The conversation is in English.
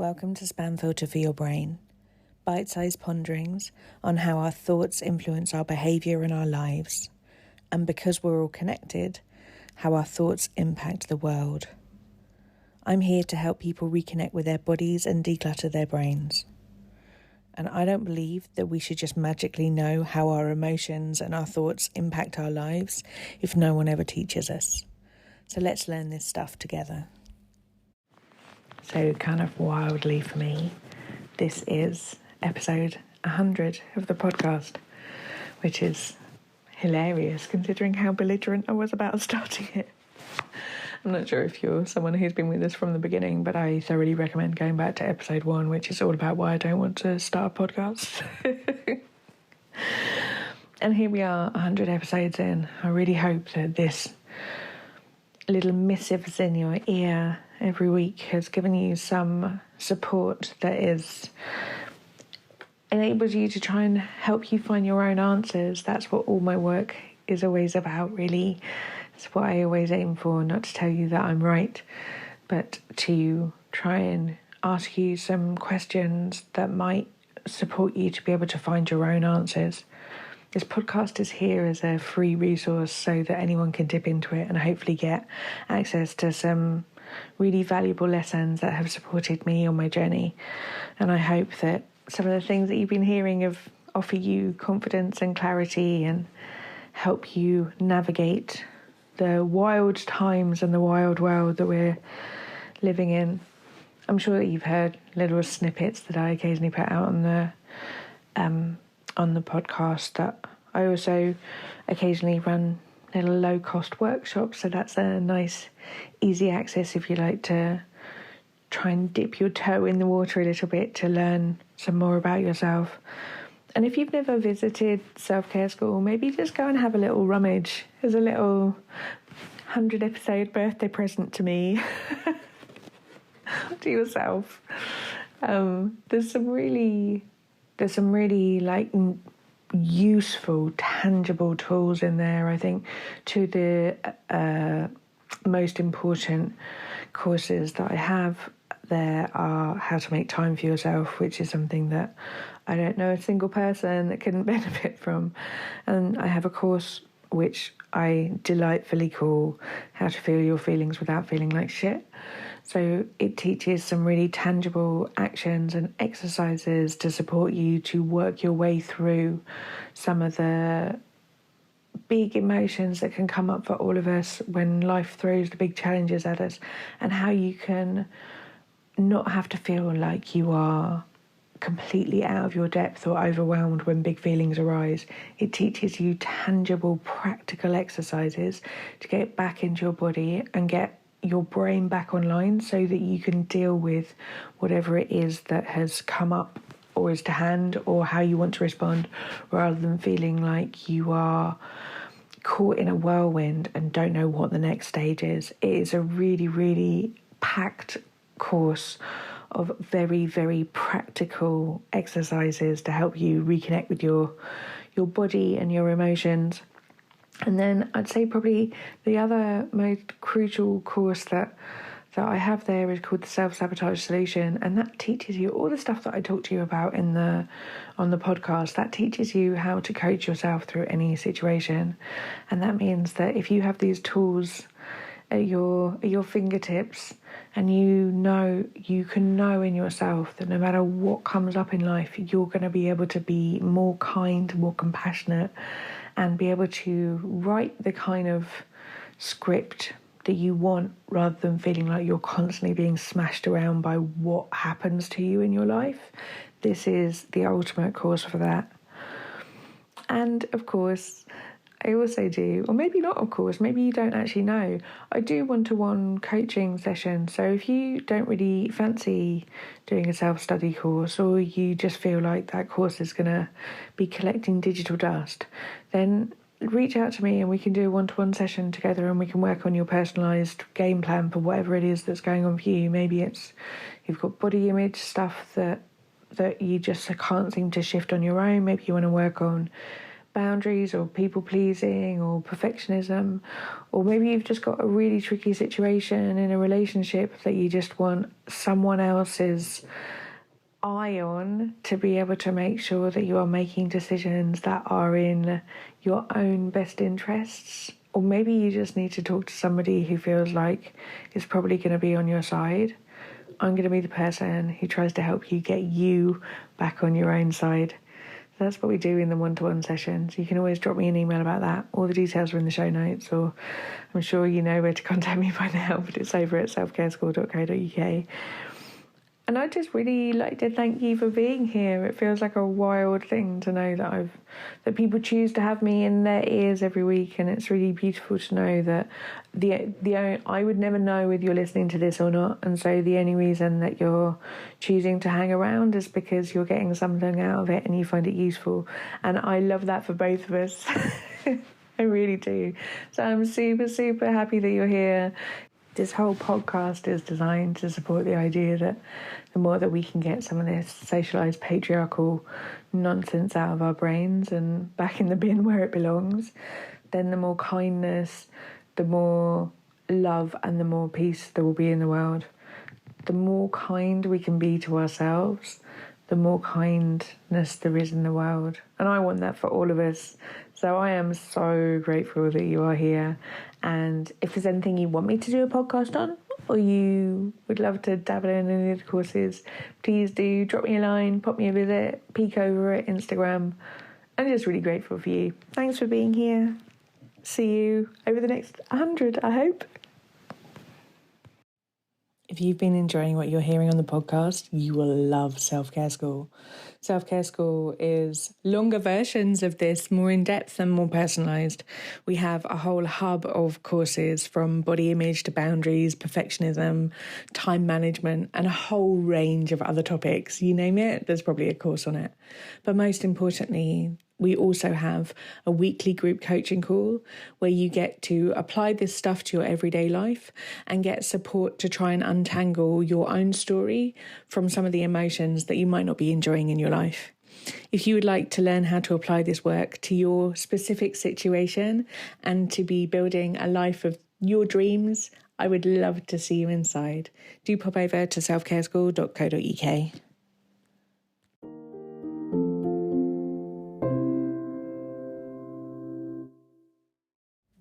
Welcome to Spam Filter for Your Brain, bite-sized ponderings on how our thoughts influence our behaviour and our lives, and because we're all connected, how our thoughts impact the world. I'm here to help people reconnect with their bodies and declutter their brains. And I don't believe that we should just magically know how our emotions and our thoughts impact our lives if no one ever teaches us. So let's learn this stuff together. So kind of wildly for me, this is episode 100 of the podcast, which is hilarious considering how belligerent I was about starting it. I'm not sure if you're someone who's been with us from the beginning, but I thoroughly recommend going back to episode 1, which is all about why I don't want to start a podcast. And here we are, 100 episodes in. I really hope that this little missives in your ear every week has given you some support that enables you to try and help you find your own answers. That's what all my work is always about, really. It's what I always aim for, not to tell you that I'm right, but to try and ask you some questions that might support you to be able to find your own answers. This podcast is here as a free resource so that anyone can dip into it and hopefully get access to some really valuable lessons that have supported me on my journey. And I hope that some of the things that you've been hearing offer you confidence and clarity and help you navigate the wild times and the wild world that we're living in. I'm sure that you've heard little snippets that I occasionally put out on the podcast, that I also occasionally run little low-cost workshops, so that's a nice easy access if you like to try and dip your toe in the water a little bit to learn some more about yourself. And if you've never visited SelfCareSchool, maybe just go and have a little rummage as a little 100 episode birthday present to me, to yourself. There's some really like useful, tangible tools in there. I think two of the most important courses that I have there are How to Make Time for Yourself, which is something that I don't know a single person that couldn't benefit from. And I have a course which I delightfully call How to Feel Your Feelings Without Feeling Like Shit. So it teaches some really tangible actions and exercises to support you to work your way through some of the big emotions that can come up for all of us when life throws the big challenges at us, and how you can not have to feel like you are completely out of your depth or overwhelmed when big feelings arise. It teaches you tangible, practical exercises to get back into your body and get your brain back online so that you can deal with whatever it is that has come up or is to hand, or how you want to respond, rather than feeling like you are caught in a whirlwind and don't know what the next stage is. It is a really, really packed course of very, very practical exercises to help you reconnect with your body and your emotions. And then I'd say probably the other most crucial course that I have there is called the Self-Sabotage Solution, and that teaches you all the stuff that I talked to you about on the podcast. That teaches you how to coach yourself through any situation, and that means that if you have these tools at your fingertips, and you can know in yourself that no matter what comes up in life, you're going to be able to be more kind, more compassionate, and be able to write the kind of script that you want, rather than feeling like you're constantly being smashed around by what happens to you in your life. This is the ultimate course for that. And of course, I also do, or maybe not of course, maybe you don't actually know, I do one-to-one coaching sessions. So if you don't really fancy doing a self-study course, or you just feel like that course is going to be collecting digital dust, then reach out to me and we can do a one-to-one session together, and we can work on your personalised game plan for whatever it is that's going on for you. Maybe it's you've got body image stuff that you just can't seem to shift on your own. Maybe you want to work on boundaries or people pleasing or perfectionism, or maybe you've just got a really tricky situation in a relationship that you just want someone else's eye on to be able to make sure that you are making decisions that are in your own best interests. Or maybe you just need to talk to somebody who feels like is probably going to be on your side. I'm going to be the person who tries to help you get you back on your own side. So that's what we do in the one-to-one sessions. You can always drop me an email about that. All the details are in the show notes, or I'm sure you know where to contact me by now, but it's over at selfcareschool.co.uk. And I just really like to thank you for being here. It feels like a wild thing to know that people choose to have me in their ears every week, and it's really beautiful to know that I would never know whether you're listening to this or not, and so the only reason that you're choosing to hang around is because you're getting something out of it and you find it useful. And I love that for both of us. I really do. So I'm super, super happy that you're here. This whole podcast is designed to support the idea that the more that we can get some of this socialised patriarchal nonsense out of our brains and back in the bin where it belongs, then the more kindness, the more love and the more peace there will be in the world. The more kind we can be to ourselves, the more kindness there is in the world. And I want that for all of us. So I am so grateful that you are here. And if there's anything you want me to do a podcast on, or you would love to dabble in any of the courses, please do drop me a line, pop me a visit, peek over at Instagram. I'm just really grateful for you. Thanks for being here. See you over the next 100, I hope. If you've been enjoying what you're hearing on the podcast, you will love Self-Care School. Self-Care School is longer versions of this, more in-depth and more personalised. We have a whole hub of courses from body image to boundaries, perfectionism, time management, and a whole range of other topics. You name it, there's probably a course on it. But most importantly, we also have a weekly group coaching call where you get to apply this stuff to your everyday life and get support to try and untangle your own story from some of the emotions that you might not be enjoying in your life. If you would like to learn how to apply this work to your specific situation and to be building a life of your dreams, I would love to see you inside. Do pop over to selfcareschool.co.uk.